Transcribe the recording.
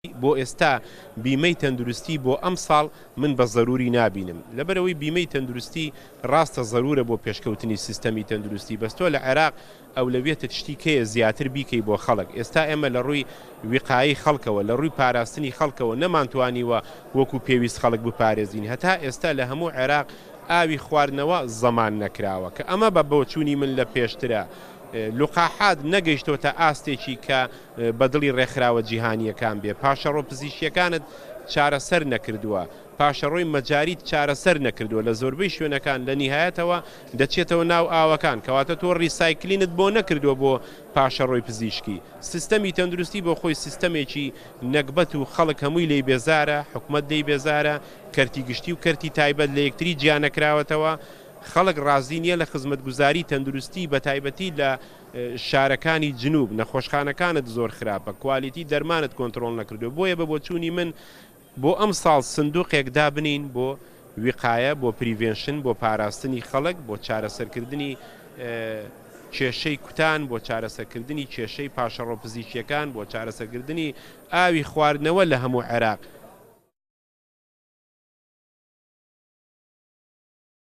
بۆ ئێستا بیمەی تەندروستی بۆ ئەم ساڵ من بە ضروری نابینم لەبەرەوەی بیمەی تەندروستی ڕاستە ضرورە بۆ پێشکەوتنی سیستەمی تەندروستی بەستۆ لە عێراق ئەولەویەتە تشتی کەیە زیاتر بیکەی بۆ خەڵک ئێستا ئێمە لە ڕووی وقایی خەڵکەوە لە ڕووی پاراستنی خەڵکەوە نەمانتوانیوە وەکو پێویست خەڵک بپارێزین هەتا ئێستا لە هەموو عێراق ئاوی خواردنەوە زەمان نەکراوە کە ئەمە بە بۆچوونی من لە پێشترە لقاحات نەگەیشتۆتە ئاستێکی کە بەدڵی ڕێکخراوە جیهانیەکان بێ پاشەڕۆ پزیشکیەکانت چارەسەر نەکردووە پاشەڕۆی مەجاریت چارەسەر نەکردووە لە زۆربەی شوێنەکان لە نیهایەتەوە دەچێتەوە ناو ئاوەکان کەواتە تۆ ڕیسایکلینت بۆ نەکردووە بۆ پاشەڕۆی پزیشکی سیستەمی تەندروستی بۆ خۆی سیستەمێکی نەکبەت و خەڵک هەمووی لێی بێزارە حکومەت لێی بێزارە کەرتی گشتی و کەرتی تایبەت لە یەکتری گیانەکراوەتەوە خەڵک ڕازی نییە لە خزمەتگوزاری تەندروستی بە تایبەتی لە شارەکانی جنوب نەخۆشخانەکانت زۆر خراپە کوالیتی دەرمانت کۆنتترۆل نەکردو بۆیە بە بۆچوونی من بۆ ئەم ساڵ سندوقێکدا بنین بۆ وقایە بۆ پریڤێنشن بۆ پاراستنی خەڵک بۆ چارەسەرکردنی کێشەی کوتان بۆ چارەسەرکردنی کێشەی پاشەڕۆ پزیشکیەکان بۆ چارەسەرکردنی ئاوی خواردنەوە لە هەموو عێراق